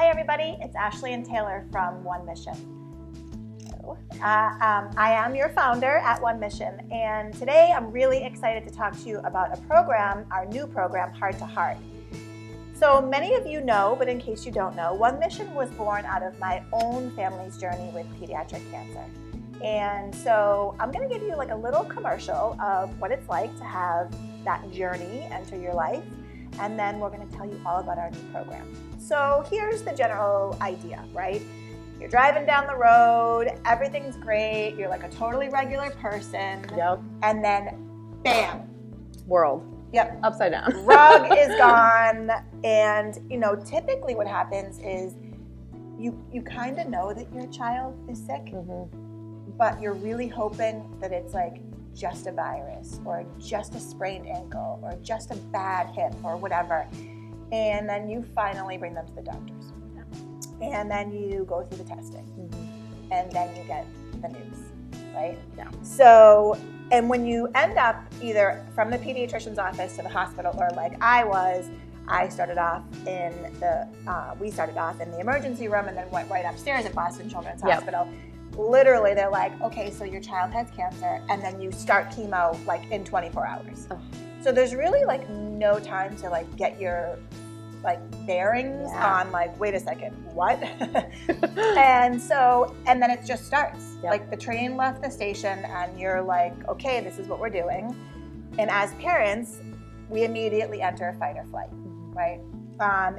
Hi everybody, it's Ashley and Taylor from One Mission. I am your founder at One Mission, and today I'm really excited to talk to you about a program, our new program, Heart to Heart. So many of you know, but in case you don't know, One Mission was born out of my own family's journey with pediatric cancer. And so I'm going to give you like a little commercial of what it's like to have that journey enter your life. And then we're going to tell you all about our new program. So here's the general idea, right? You're driving down the road, everything's great, you're like a totally regular person. Yep. And then, bam. World. Yep. Upside down. Rug is gone. And, typically what happens is you kind of know that your child is sick, but you're really hoping that it's like just a virus or just a sprained ankle or just a bad hip or whatever. And then you finally bring them to the doctors. And then you go through the testing. And then you get the news, right? Yeah. So, and when you end up either from the pediatrician's office to the hospital, or like I started off in we started off in the emergency room and then went right upstairs at Boston Children's Hospital. Literally, they're like, okay, so your child has cancer, and then you start chemo like in 24 hours. Oh. So there's really like no time to like get your like bearings on like, wait a second, what? and then it just starts. Yep. Like the train left the station and you're like, okay, this is what we're doing. And as parents, we immediately enter fight or flight, right?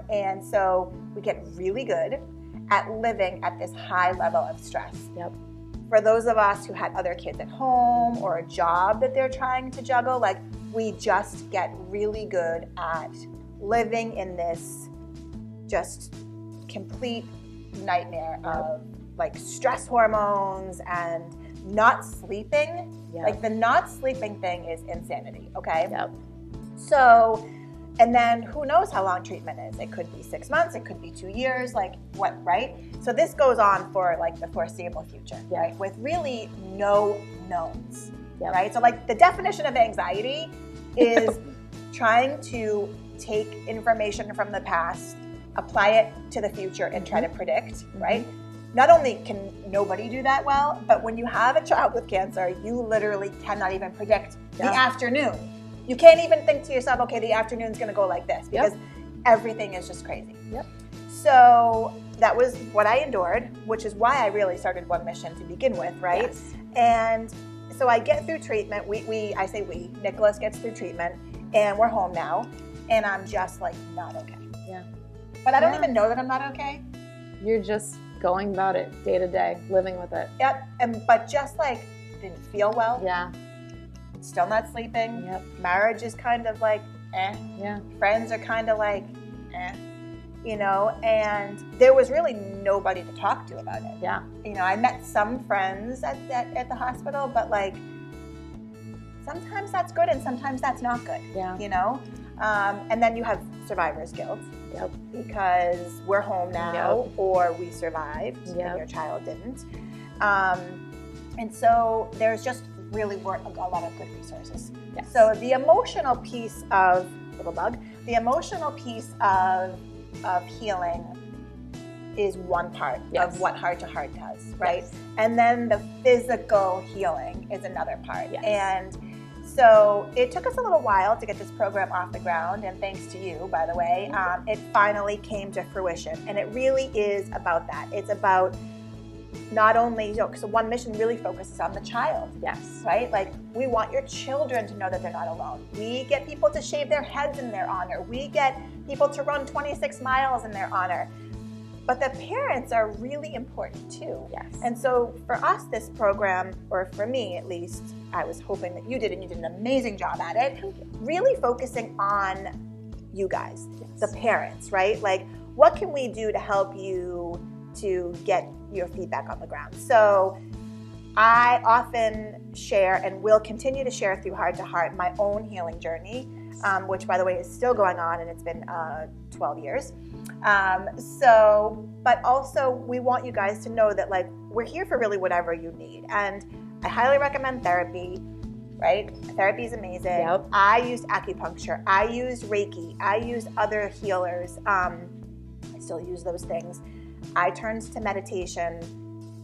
And so we get really good at living at this high level of stress. Yep. For those of us who had other kids at home or a job that they're trying to juggle, like we just get really good at living in this just complete nightmare of like stress hormones and not sleeping. Yep. Like the not sleeping thing is insanity, okay? Yep. So, and then who knows how long treatment is? It could be 6 months, it could be 2 years, like what, right? So this goes on for like the foreseeable future, right? With really no knowns, right? So like the definition of anxiety is trying to take information from the past, apply it to the future and try to predict, right? Not only can nobody do that well, but when you have a child with cancer, you literally cannot even predict the afternoon. You can't even think to yourself, okay, the afternoon's gonna go like this because everything is just crazy. Yep. So that was what I endured, which is why I really started One Mission to begin with, right? Yes. And so I get through treatment. Nicholas gets through treatment and we're home now and I'm just like not okay. Yeah. But I don't even know that I'm not okay. You're just going about it day to day, living with it. Yep. But just like didn't feel well. Yeah. Still not sleeping. Yep. Marriage is kind of like, eh. Yeah. Friends are kind of like, eh. And there was really nobody to talk to about it. Yeah. I met some friends at the hospital, but like sometimes that's good and sometimes that's not good. Yeah. And then you have survivor's guilt. Yep. Because we're home now, or we survived and your child didn't. And so there's just really weren't a lot of good resources. Yes. So the emotional piece of healing is one part of what Heart to Heart does, right? Yes. And then the physical healing is another part. Yes. And so it took us a little while to get this program off the ground, and thanks to you, by the way, it finally came to fruition. And it really is about that. It's about not only, so One Mission really focuses on the child. Yes. Right? Like, we want your children to know that they're not alone. We get people to shave their heads in their honor. We get people to run 26 miles in their honor. But the parents are really important too. Yes. And so for us, this program, or for me at least, I was hoping that you did, and you did an amazing job at it, really focusing on you guys, the parents, right? Like, what can we do to help you to get your feedback on the ground? So I often share and will continue to share through Heart to Heart my own healing journey, which, by the way, is still going on, and it's been 12 years. But also we want you guys to know that like we're here for really whatever you need. And I highly recommend therapy, right? Therapy is amazing. Yep. I used acupuncture. I used Reiki. I used other healers. still use those things. I turned to meditation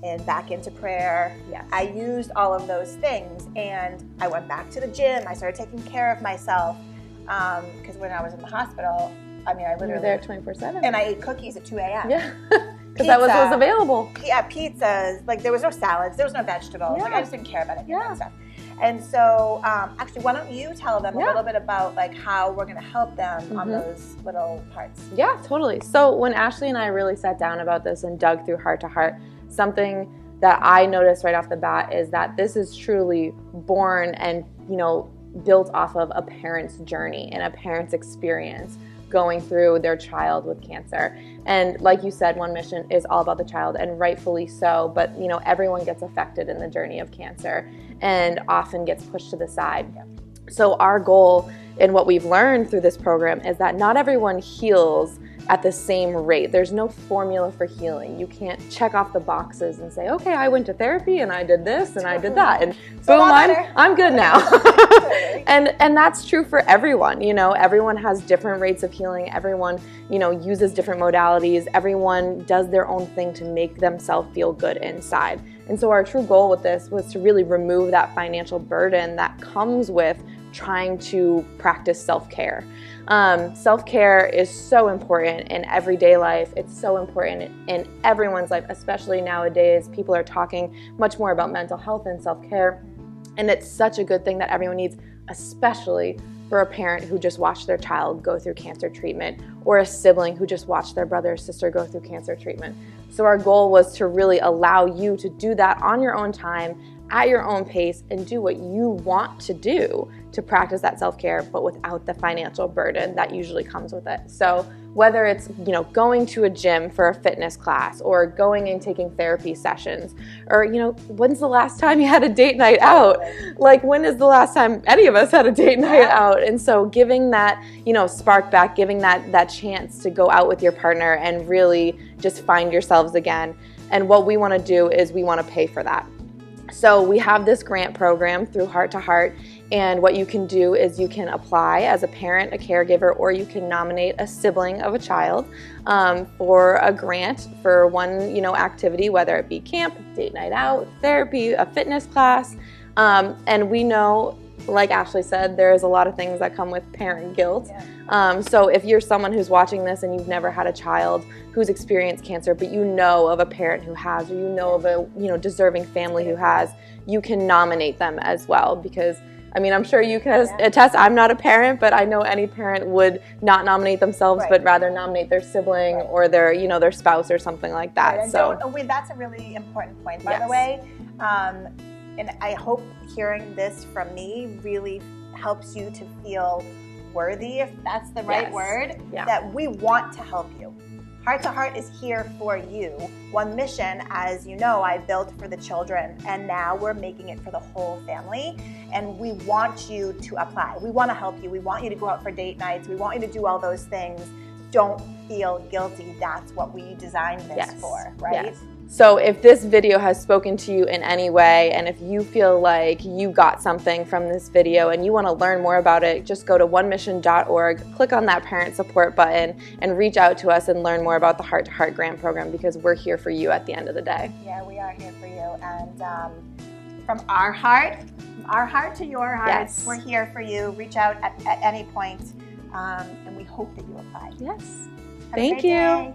and back into prayer. Yes. I used all of those things, and I went back to the gym. I started taking care of myself because when I was in the hospital, I mean, I literally... You were there 24/7. And I ate cookies at 2 a.m. Yeah, because that was what was available. Yeah, pizzas. Like, there was no salads. There was no vegetables. Yeah. Like, I just didn't care about any of that stuff. And so, actually, why don't you tell them a little bit about like how we're going to help them on those little parts? Yeah, totally. So when Ashley and I really sat down about this and dug through heart to heart, something that I noticed right off the bat is that this is truly born and, built off of a parent's journey and a parent's experience going through their child with cancer. And like you said, One Mission is all about the child, and rightfully so, but everyone gets affected in the journey of cancer and often gets pushed to the side. Yeah. So our goal and what we've learned through this program is that not everyone heals at the same rate. There's no formula for healing. You can't check off the boxes and say, okay, I went to therapy and I did this and I did that, and boom, I'm good now. And that's true for everyone. Everyone has different rates of healing. Everyone, uses different modalities. Everyone does their own thing to make themselves feel good inside. And so our true goal with this was to really remove that financial burden that comes with trying to practice self-care. Self-care is so important in everyday life. It's so important in everyone's life, especially nowadays. People are talking much more about mental health and self-care. And it's such a good thing that everyone needs, especially for a parent who just watched their child go through cancer treatment, or a sibling who just watched their brother or sister go through cancer treatment. So our goal was to really allow you to do that on your own time, at your own pace, and do what you want to do to practice that self-care, but without the financial burden that usually comes with it. So whether it's, going to a gym for a fitness class, or going and taking therapy sessions, or, when's the last time you had a date night out? Like, when is the last time any of us had a date night out? And so giving that, spark back, giving that chance to go out with your partner and really just find yourselves again. And what we want to do is we want to pay for that. So we have this grant program through Heart to Heart, and what you can do is you can apply as a parent, a caregiver, or you can nominate a sibling of a child for a grant for one, activity, whether it be camp, date night out, therapy, a fitness class. And we know, like Ashley said, there's a lot of things that come with parent guilt. Yeah. So if you're someone who's watching this and you've never had a child who's experienced cancer, but you know of a parent who has, or you know of a deserving family who has, you can nominate them as well. Because I'm sure you can attest, I'm not a parent, but I know any parent would not nominate themselves, but rather nominate their sibling or their, their spouse or something like that. Right. So that's a really important point, by the way. And I hope hearing this from me really helps you to feel worthy, if that's the right word, that we want to help you. Heart to Heart is here for you. One Mission, as you know, I built for the children, and now we're making it for the whole family. And we want you to apply. We want to help you. We want you to go out for date nights. We want you to do all those things. Don't feel guilty. That's what we designed this for, right? Yes. So if this video has spoken to you in any way, and if you feel like you got something from this video and you want to learn more about it, just go to onemission.org, click on that parent support button, and reach out to us and learn more about the Heart to Heart grant program, because we're here for you at the end of the day. Yeah, we are here for you. And from our heart to your heart, we're here for you. Reach out at any point, and we hope that you apply. Yes. Have a great day.